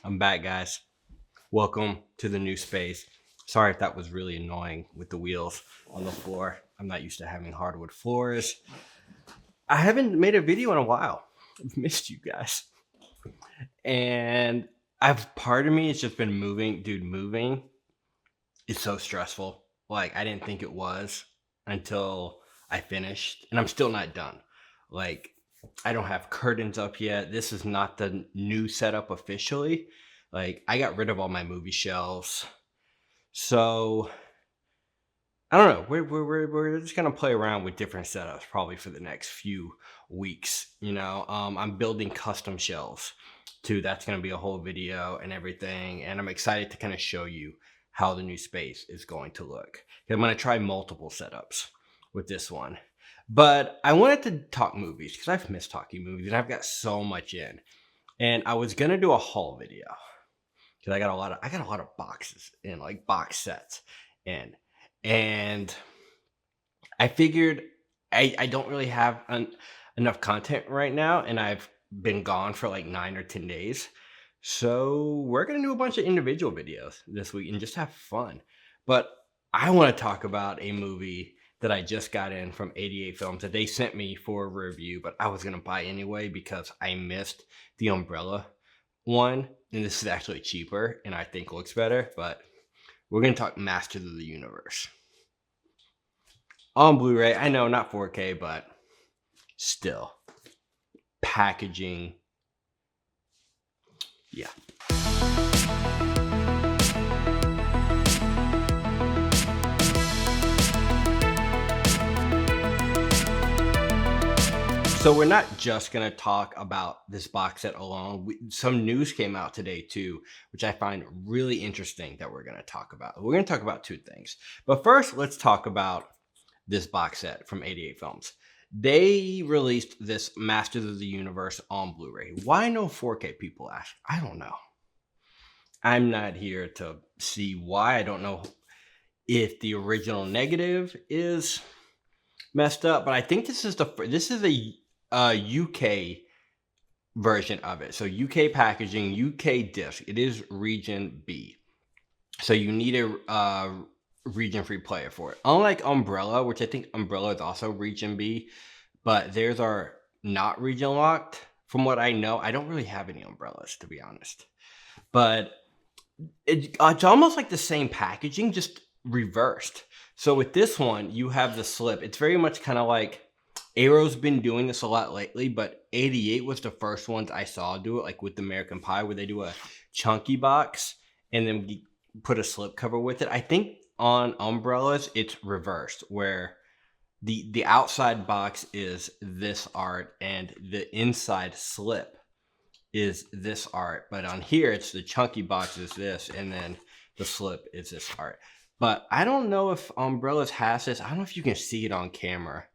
I'm back, guys. Welcome to the new space. Sorry if that was really annoying with the wheels on the floor. I'm not used to having hardwood floors. I haven't made a video in a while. I've missed you guys. And part of me has just been moving. Dude, moving is so stressful. Like, I didn't think it was until I finished, and I'm still not done. Like, I don't have curtains up yet. This is not the new setup officially. Like, I got rid of all my movie shelves. So, I don't know. We're just gonna play around with different setups probably for the next few weeks. I'm building custom shelves too. That's gonna be a whole video and everything. And I'm excited to kind of show you how the new space is going to look. I'm gonna try multiple setups with this one. But I wanted to talk movies because I've missed talking movies and I've got so much in. And I was gonna do a haul video because I got a lot of boxes in, like box sets in. And I figured I don't really have enough content right now, and I've been gone for like 9 or 10 days. So we're gonna do a bunch of individual videos this week and just have fun. But I want to talk about a movie that I just got in from 88 Films that they sent me for a review, but I was gonna buy anyway because I missed the Umbrella one, and this is actually cheaper and I think looks better. But we're gonna talk Masters of the Universe on Blu-ray. I know, not 4K, but still, packaging, yeah. So we're not just going to talk about this box set alone. Some news came out today too, which I find really interesting that we're going to talk about. We're going to talk about two things. But first, let's talk about this box set from 88 Films. They released this Masters of the Universe on Blu-ray. Why no 4K, people ask? I don't know. I'm not here to see why. I don't know if the original negative is messed up, but I think this is a UK version of it. So UK packaging, UK disc. It is region B. So you need a region-free player for it. Unlike Umbrella, which I think Umbrella is also region B, but theirs are not region locked. From what I know, I don't really have any Umbrellas, to be honest. But it's almost like the same packaging, just reversed. So with this one, you have the slip. It's very much kind of like Arrow's been doing this a lot lately, but 88 was the first ones I saw do it, like with American Pie, where they do a chunky box and then put a slip cover with it. I think on Umbrellas, it's reversed, where the outside box is this art and the inside slip is this art. But on here, it's the chunky box is this, and then the slip is this art. But I don't know if Umbrellas has this. I don't know if you can see it on camera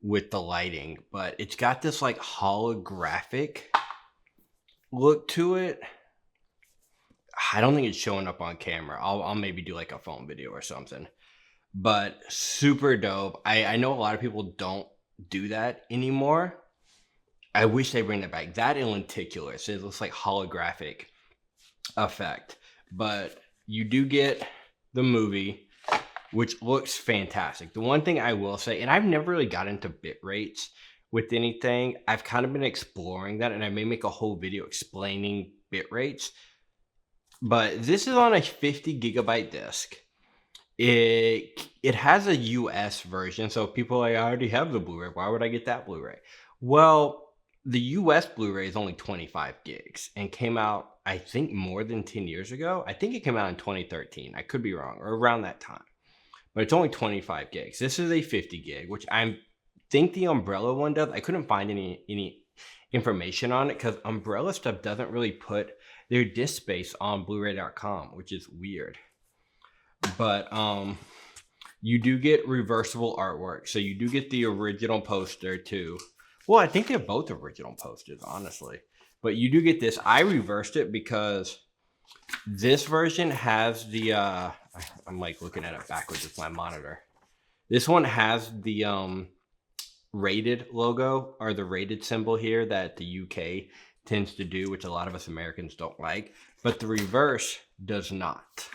with the lighting, but it's got this like holographic look to it. I don't think it's showing up on camera. I'll maybe do like a phone video or something. But super dope. I know a lot of people don't do that anymore. I wish they bring that back. That in lenticular, so it looks like holographic effect. But you do get the movie, which looks fantastic. The one thing I will say, and I've never really got into bit rates with anything. I've kind of been exploring that, and I may make a whole video explaining bit rates. But this is on a 50 gigabyte disc. It has a US version, so people are like, I already have the Blu-ray. Why would I get that Blu-ray? Well, the US Blu-ray is only 25 gigs and came out, I think, more than 10 years ago. I think it came out in 2013. I could be wrong, or around that time. But it's only 25 gigs. This is a 50 gig, which I think the Umbrella one does. I couldn't find any information on it because Umbrella stuff doesn't really put their disc space on Blu-ray.com, which is weird. But you do get reversible artwork. So you do get the original poster too. Well, I think they're both original posters, honestly. But you do get this. I reversed it because this version has the I'm like looking at it backwards with my monitor. This one has the rated logo, or the rated symbol here that the UK tends to do, which a lot of us Americans don't like, but the reverse does not.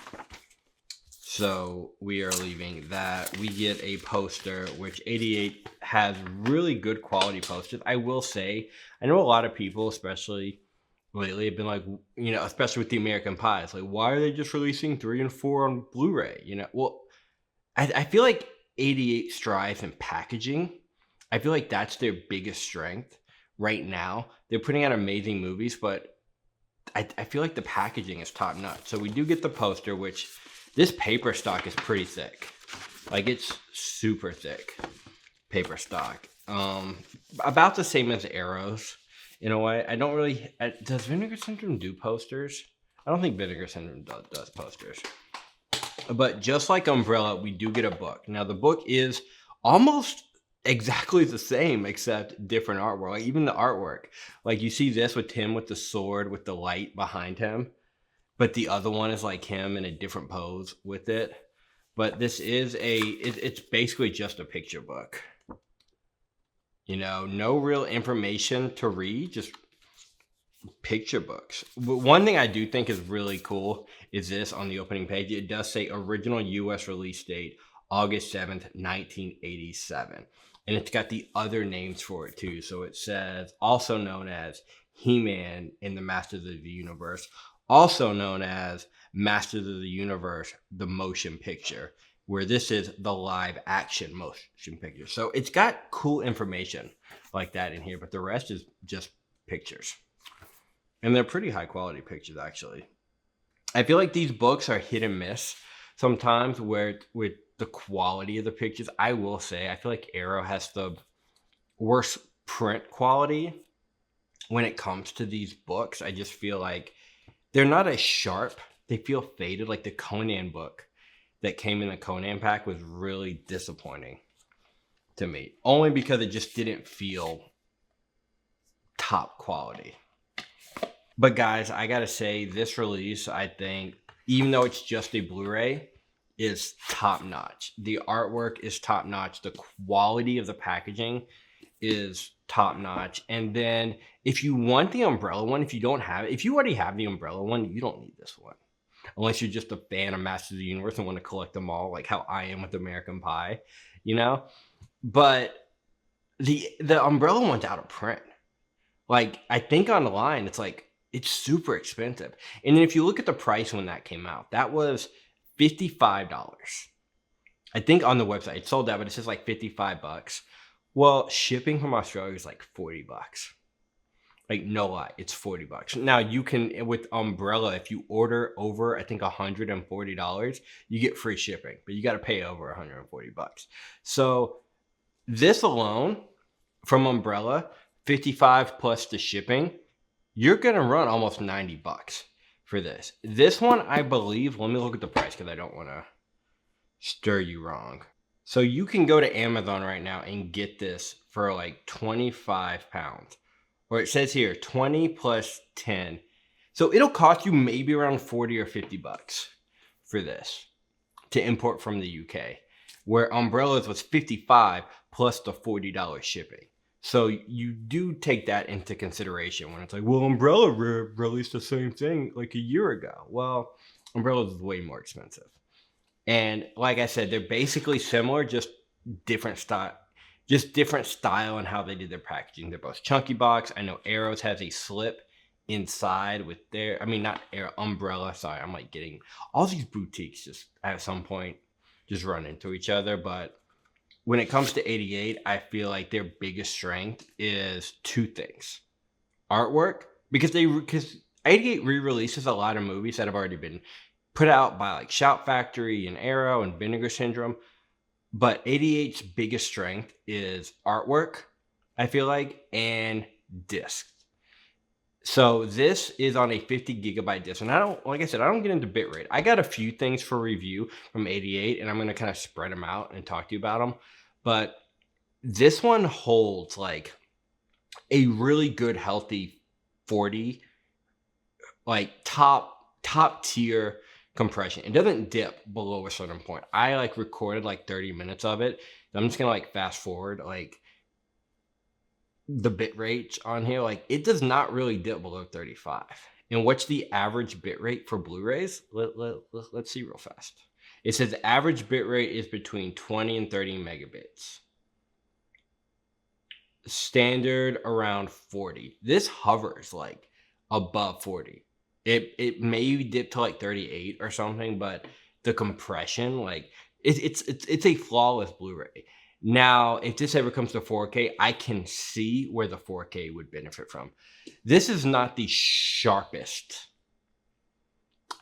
So we are leaving that. We get a poster, which 88 has really good quality posters. I will say, I know a lot of people, especially lately, have been like, especially with the American Pie, it's like, why are they just releasing 3 and 4 on Blu-ray? Well, I feel like 88 strives in packaging. I feel like that's their biggest strength right now. They're putting out amazing movies, but I feel like the packaging is top notch. So we do get the poster, which this paper stock is pretty thick. Like, it's super thick paper stock. About the same as Arrows in a way. I don't really. Does Vinegar Syndrome do posters? I don't think Vinegar Syndrome does posters. But just like Umbrella, we do get a book. Now, the book is almost exactly the same, except different artwork. Like, even the artwork. Like, you see this with Tim with the sword with the light behind him. But the other one is like him in a different pose with it. But this is it's basically just a picture book. No real information to read, just picture books. One thing I do think is really cool is this on the opening page. It does say original US release date, August 7th, 1987. And it's got the other names for it too. So it says, also known as He-Man in the Masters of the Universe, also known as Masters of the Universe, the motion picture, where this is the live action motion picture. So it's got cool information like that in here, but the rest is just pictures. And they're pretty high quality pictures, actually. I feel like these books are hit and miss sometimes with the quality of the pictures. I will say, I feel like Arrow has the worst print quality when it comes to these books. I just feel like they're not as sharp. They feel faded. Like the Conan book that came in the Conan pack was really disappointing to me. Only because it just didn't feel top quality. But guys, I gotta say, this release, I think, even though it's just a Blu-ray, is top notch. The artwork is top notch. The quality of the packaging is top notch. And then if you want the Umbrella one, if you don't have it, if you already have the Umbrella one, you don't need this one. Unless you're just a fan of Masters of the Universe and want to collect them all, like how I am with American Pie, But the Umbrella one's out of print. Like, I think online, it's super expensive. And then if you look at the price when that came out, that was $55. I think on the website it sold out, but it says like $55. Well, shipping from Australia is like $40. Like, no lie, it's $40. Now, you can, with Umbrella, if you order over, I think $140, you get free shipping, but you got to pay over $140. So this alone from Umbrella, 55 plus the shipping, you're going to run almost $90 for this. This one, I believe, let me look at the price because I don't want to stir you wrong. So you can go to Amazon right now and get this for like 25 pounds. Or it says here, 20 plus 10. So it'll cost you maybe around 40 or $50 for this to import from the UK. Where Umbrellas was 55 plus the $40 shipping. So you do take that into consideration when it's like, well, Umbrella released the same thing like a year ago. Well, Umbrella is way more expensive. And like I said, they're basically similar, just different style. Just different style and how they did their packaging. They're both chunky box. I know Arrows has a slip inside with not Umbrella. Sorry, I'm like getting all these boutiques just at some point just run into each other. But when it comes to 88, I feel like their biggest strength is two things. Artwork, because 88 re-releases a lot of movies that have already been put out by like Shout Factory and Arrow and Vinegar Syndrome. But 88's biggest strength is artwork, I feel like, and discs. So this is on a 50 gigabyte disc. And I don't get into bitrate. I got a few things for review from 88, and I'm going to kind of spread them out and talk to you about them. But this one holds like a really good, healthy 40, like top tier compression. It doesn't dip below a certain point. I like recorded like 30 minutes of it. I'm just gonna like fast forward. Like, the bit rates on here, like it does not really dip below 35. And what's the average bit rate for Blu-rays? Let's see real fast. It says the average bit rate is between 20 and 30 megabits. Standard around 40. This hovers like above 40. It may dip to like 38 or something, but the compression, like it's a flawless Blu-ray. Now, if this ever comes to 4K, I can see where the 4K would benefit from. This is not the sharpest,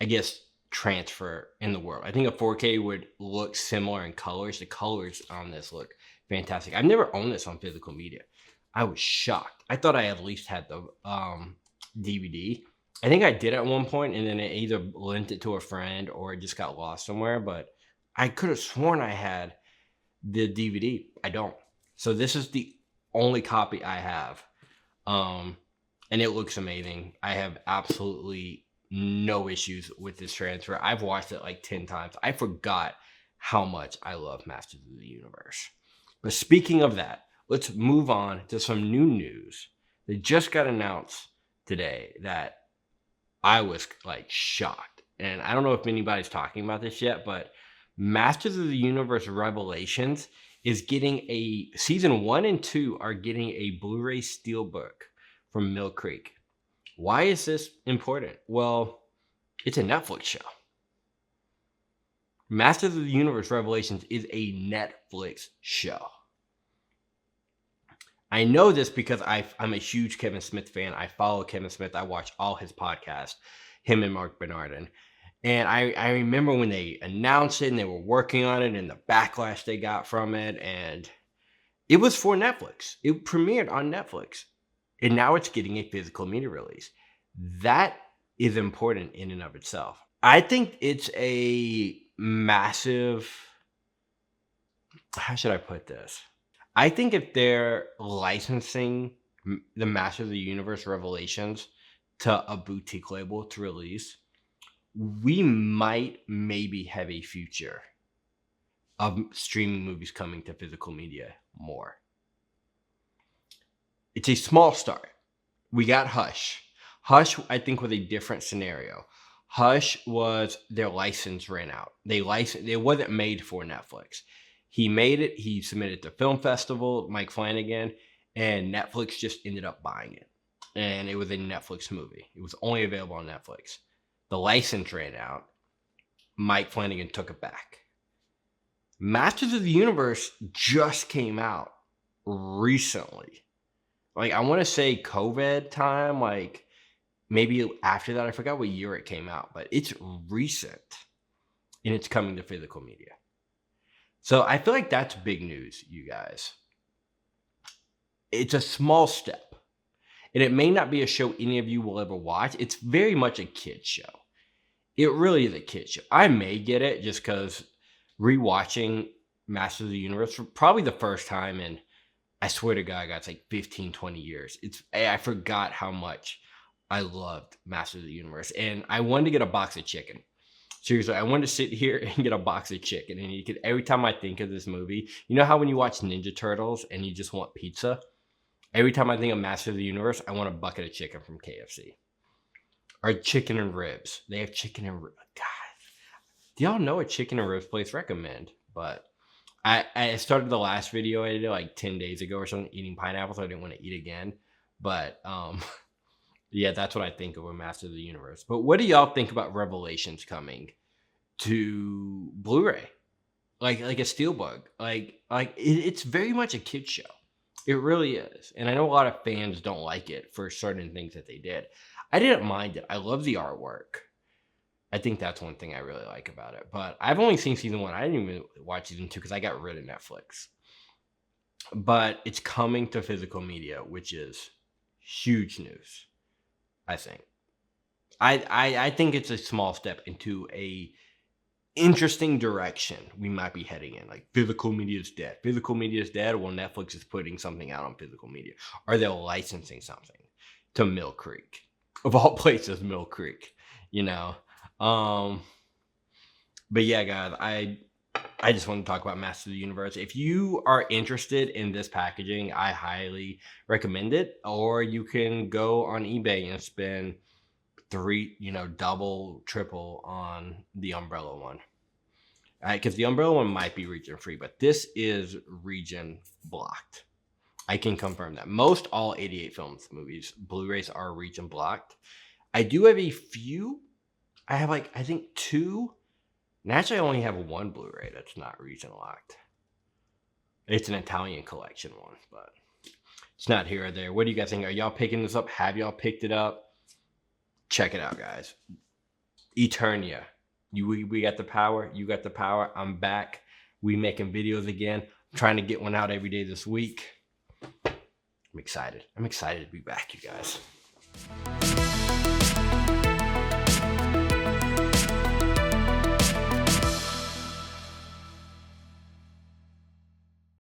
I guess, transfer in the world. I think a 4K would look similar in colors. The colors on this look fantastic. I've never owned this on physical media. I was shocked. I thought I at least had the DVD. I think I did at one point, and then it either lent it to a friend or it just got lost somewhere. But I could have sworn I had the DVD. I don't. So this is the only copy I have. And it looks amazing. I have absolutely no issues with this transfer. I've watched it like 10 times. I forgot how much I love Masters of the Universe. But speaking of that, let's move on to some new news that just got announced today that I was like shocked. And I don't know if anybody's talking about this yet, but Masters of the Universe Revelations is getting a season 1 and 2 are getting a Blu-ray steelbook from Mill Creek. Why is this important? Well, it's a Netflix show. Masters of the Universe Revelations is a Netflix show. I know this because I'm a huge Kevin Smith fan. I follow Kevin Smith. I watch all his podcasts, him and Mark Bernardin. And I remember when they announced it and they were working on it and the backlash they got from it. And it was for Netflix. It premiered on Netflix. And now it's getting a physical media release. That is important in and of itself. I think it's a massive, how should I put this? I think if they're licensing the Master of the Universe Revelations to a boutique label to release, we might maybe have a future of streaming movies coming to physical media more. It's a small start. We got Hush. Hush, I think, was a different scenario. Hush was their license ran out. It wasn't made for Netflix. He made it. He submitted to Film Festival, Mike Flanagan, and Netflix just ended up buying it. And it was a Netflix movie. It was only available on Netflix. The license ran out. Mike Flanagan took it back. Masters of the Universe just came out recently. Like, I want to say COVID time, like maybe after that. I forgot what year it came out, but it's recent and it's coming to physical media. So I feel like that's big news, you guys. It's a small step. And it may not be a show any of you will ever watch. It's very much a kid's show. It really is a kid's show. I may get it just because rewatching Masters of the Universe for probably the first time in, I swear to God, it's like 15, 20 years. I forgot how much I loved Masters of the Universe. And I wanted to get a box of chicken. Seriously, I wanted to sit here and get a box of chicken. And every time I think of this movie, you know how when you watch Ninja Turtles and you just want pizza? Every time I think of Master of the Universe, I want a bucket of chicken from KFC. Or chicken and ribs. They have chicken and ribs. God. Do y'all know a chicken and ribs place? Recommend. But I started the last video I did like 10 days ago or something, eating pineapple, so I didn't want to eat again. But yeah, that's what I think of with Master of the Universe. But what do y'all think about Revelations coming to Blu-ray? Like a steelbook. It's very much a kid's show. It really is. And I know a lot of fans don't like it for certain things that they did. I didn't mind it. I love the artwork. I think that's one thing I really like about it. But I've only seen season 1. I didn't even watch season 2 because I got rid of Netflix. But it's coming to physical media, which is huge news, I think. I think it's a small step into a interesting direction we might be heading in. Like, physical media is dead. Physical media is dead. Well, Netflix is putting something out on physical media. Or they're licensing something to Mill Creek. Of all places, Mill Creek. You know? But yeah, guys, I just want to talk about Master of the Universe. If you are interested in this packaging, I highly recommend it. Or you can go on eBay and spend double, triple on the Umbrella one. All right, because the Umbrella one might be region free, but this is region blocked. I can confirm that. Most all 88 Films movies, Blu-rays are region blocked. I do have a few. I have I think 2. And actually, I only have 1 Blu-ray that's not region locked. It's an Italian collection one, but it's not here or there. What do you guys think? Are y'all picking this up? Have y'all picked it up? Check it out, guys. Eternia. We got the power. You got the power. I'm back. We making videos again. I'm trying to get one out every day this week. I'm excited. I'm excited to be back, you guys.